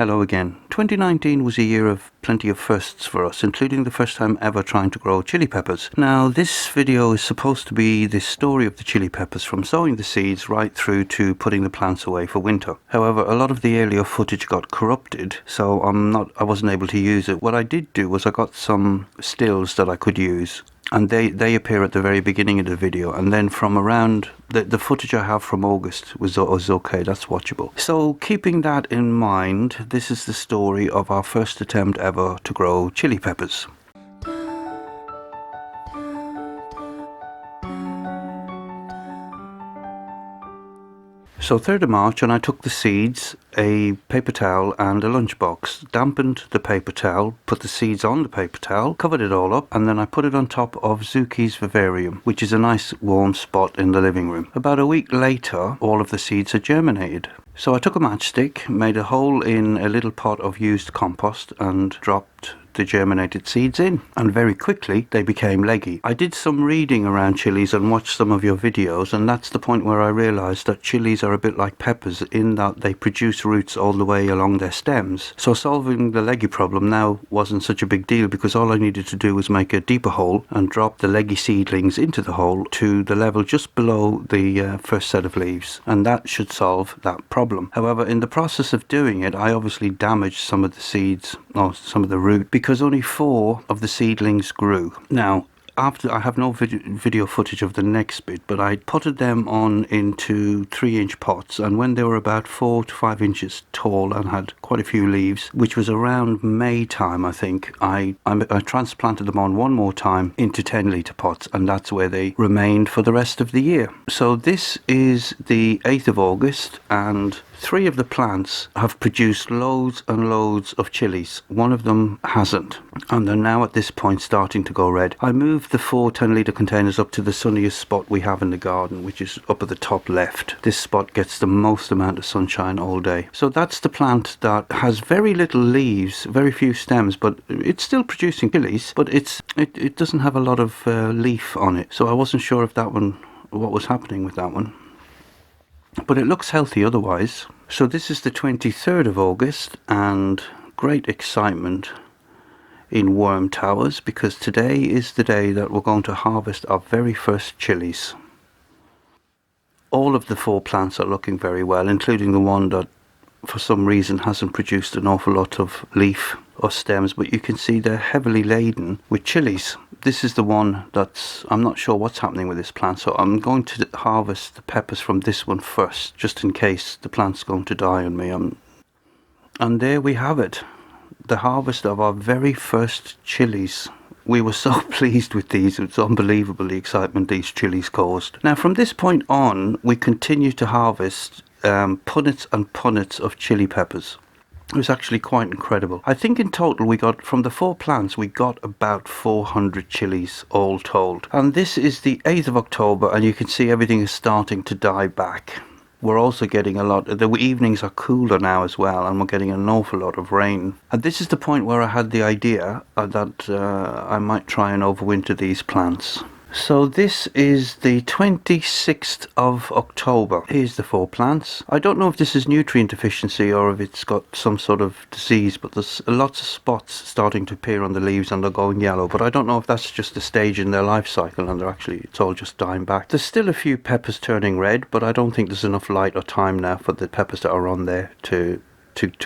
Hello again. 2019 was a year of plenty of firsts for us, including the first time ever trying to grow chili peppers. Now, this video is supposed to be the story of the chili peppers from sowing the seeds right through to putting the plants away for winter. However, a lot of the earlier footage got corrupted, so I wasn't able to use it. What I did do was I got some stills that I could use, and they appear at the very beginning of the video, and then from around the footage I have from August was okay. That's watchable. So keeping that in mind, this is the story of our first attempt ever to grow chili peppers. So 3rd of March, and I took the seeds, a paper towel and a lunchbox, dampened the paper towel, put the seeds on the paper towel, covered it all up, and then I put it on top of Zucchi's vivarium, which is a nice warm spot in the living room. About a week later, all of the seeds had germinated. So I took a matchstick, made a hole in a little pot of used compost and dropped the germinated seeds in, and very quickly they became leggy. I did some reading around chilies and watched some of your videos, and that's the point where I realised that chilies are a bit like peppers in that they produce roots all the way along their stems. So solving the leggy problem now wasn't such a big deal, because all I needed to do was make a deeper hole and drop the leggy seedlings into the hole to the level just below the first set of leaves, and that should solve that problem. However, in the process of doing it, I obviously damaged some of the seeds, or some of the root, because only 4 of the seedlings grew. Now, after, I have no video footage of the next bit, but I potted them on into 3-inch pots, and when they were about 4 to 5 inches tall and had quite a few leaves, which was around May time, I think, I transplanted them on one more time into 10-litre pots, and that's where they remained for the rest of the year. So this is the 8th of August, and 3 of the plants have produced loads and loads of chilies. 1 of them hasn't, and they're now at this point starting to go red. I moved the 4 10-litre containers up to the sunniest spot we have in the garden, which is up at the top left. This spot gets the most amount of sunshine all day. So that's the plant that has very little leaves, very few stems, but it's still producing chilies, but it doesn't have a lot of leaf on it. So I wasn't sure if that one, what was happening with that one. But it looks healthy otherwise. So this is the 23rd of August, and great excitement in Worm Towers, because today is the day that we're going to harvest our very first chilies. All of the 4 plants are looking very well, including the one that for some reason hasn't produced an awful lot of leaf or stems, but you can see they're heavily laden with chilies. This is the one that's, I'm not sure what's happening with this plant, so I'm going to harvest the peppers from this one first, just in case the plant's going to die on me. And there we have it, the harvest of our very first chilies. We were so pleased with these. It's unbelievable the excitement these chilies caused. Now from this point on, we continue to harvest punnets and punnets of chili peppers. It was actually quite incredible. I think in total we got, from the 4 plants, we got about 400 chilies all told. And this is the 8th of October, and you can see everything is starting to die back. We're also getting a lot, the evenings are cooler now as well, and we're getting an awful lot of rain. And this is the point where I had the idea that I might try and overwinter these plants. So this is the 26th of October. Here's the 4 plants. I don't know if this is nutrient deficiency or if it's got some sort of disease, but there's lots of spots starting to appear on the leaves and they're going yellow. But I don't know if that's just a stage in their life cycle and it's all just dying back. There's still a few peppers turning red, but I don't think there's enough light or time now for the peppers that are on there to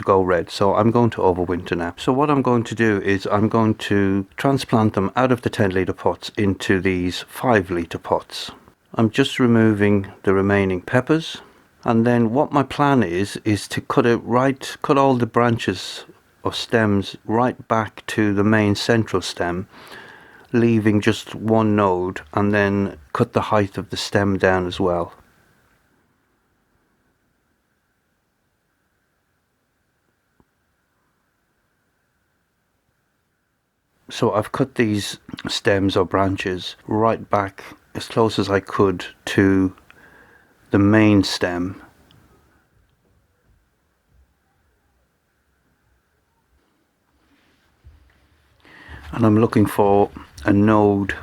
go red. So I'm going to overwinter now. So what I'm going to do is I'm going to transplant them out of the 10-litre pots into these 5-litre pots. I'm just removing the remaining peppers, and then what my plan is to cut all the branches or stems right back to the main central stem, leaving just one node, and then cut the height of the stem down as well. So I've cut these stems or branches right back as close as I could to the main stem. And I'm looking for a node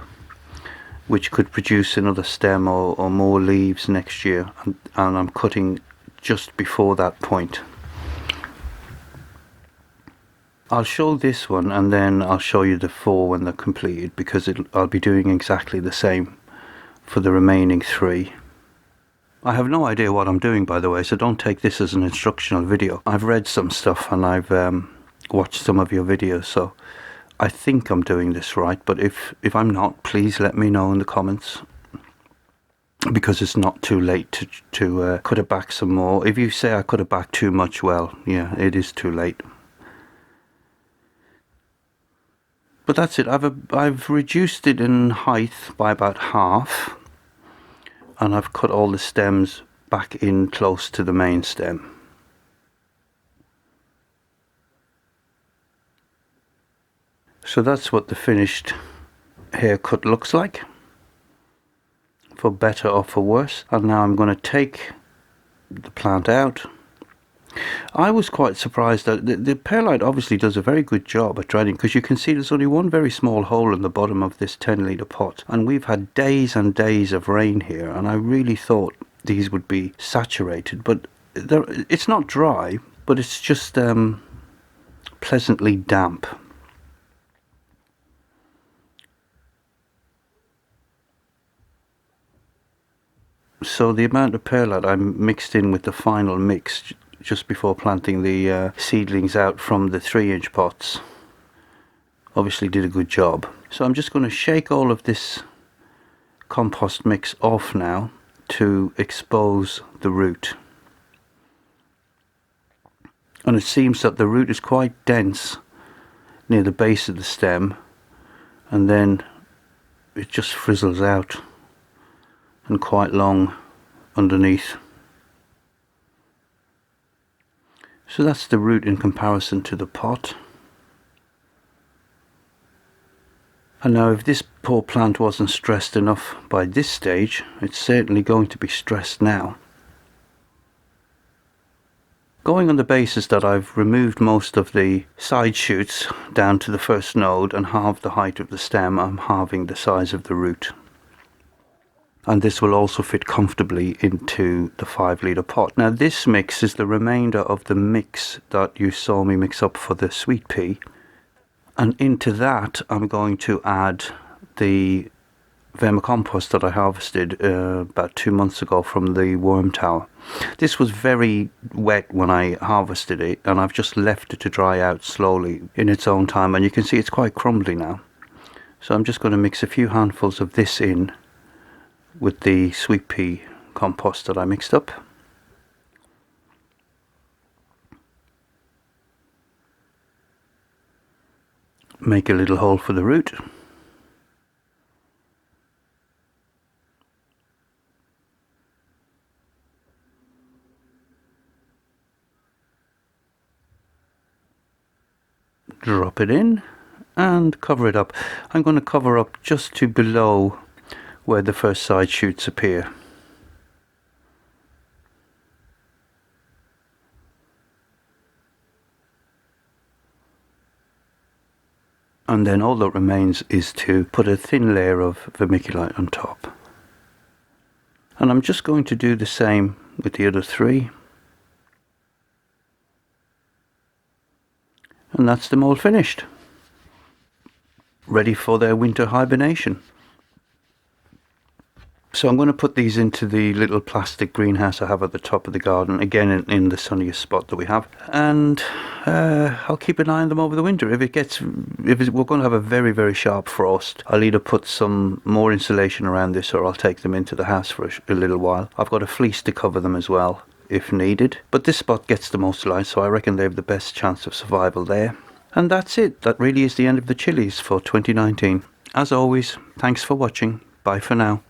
which could produce another stem or more leaves next year, and I'm cutting just before that point. I'll show this one and then I'll show you the 4 when they're completed, because I'll be doing exactly the same for the remaining 3. I have no idea what I'm doing, by the way, so don't take this as an instructional video. I've read some stuff and I've watched some of your videos, so I think I'm doing this right, but if I'm not, please let me know in the comments, because it's not too late to cut it back some more. If you say I cut it back too much, well, yeah, it is too late. But that's it. I've reduced it in height by about half, and I've cut all the stems back in close to the main stem. So that's what the finished haircut looks like, for better or for worse. And now I'm going to take the plant out. I was quite surprised that the perlite obviously does a very good job at draining, because you can see there's only one very small hole in the bottom of this 10-litre pot, and we've had days and days of rain here, and I really thought these would be saturated, but it's not dry, but it's just pleasantly damp. So the amount of perlite I mixed in with the final mix just before planting the seedlings out from the 3-inch pots obviously did a good job. So I'm just going to shake all of this compost mix off now to expose the root. And it seems that the root is quite dense near the base of the stem, and then it just frizzles out and quite long underneath. So that's the root in comparison to the pot. And now if this poor plant wasn't stressed enough by this stage, it's certainly going to be stressed now. Going on the basis that I've removed most of the side shoots down to the first node and halved the height of the stem, I'm halving the size of the root. And this will also fit comfortably into the 5-litre pot. Now this mix is the remainder of the mix that you saw me mix up for the sweet pea, and into that I'm going to add the vermicompost that I harvested about 2 months ago from the worm tower. This was very wet when I harvested it, and I've just left it to dry out slowly in its own time, and you can see it's quite crumbly now. So I'm just going to mix a few handfuls of this in with the sweet pea compost that I mixed up. Make a little hole for the root. Drop it in and cover it up. I'm going to cover up just to below where the first side shoots appear. And then all that remains is to put a thin layer of vermiculite on top. And I'm just going to do the same with the other 3. And that's them all finished, ready for their winter hibernation. So I'm going to put these into the little plastic greenhouse I have at the top of the garden, again in the sunniest spot that we have, and I'll keep an eye on them over the winter. We're going to have a very, very sharp frost, I'll either put some more insulation around this or I'll take them into the house for a little while. I've got a fleece to cover them as well if needed, but this spot gets the most light, so I reckon they have the best chance of survival there. And that's it. That really is the end of the chillies for 2019. As always, thanks for watching. Bye for now.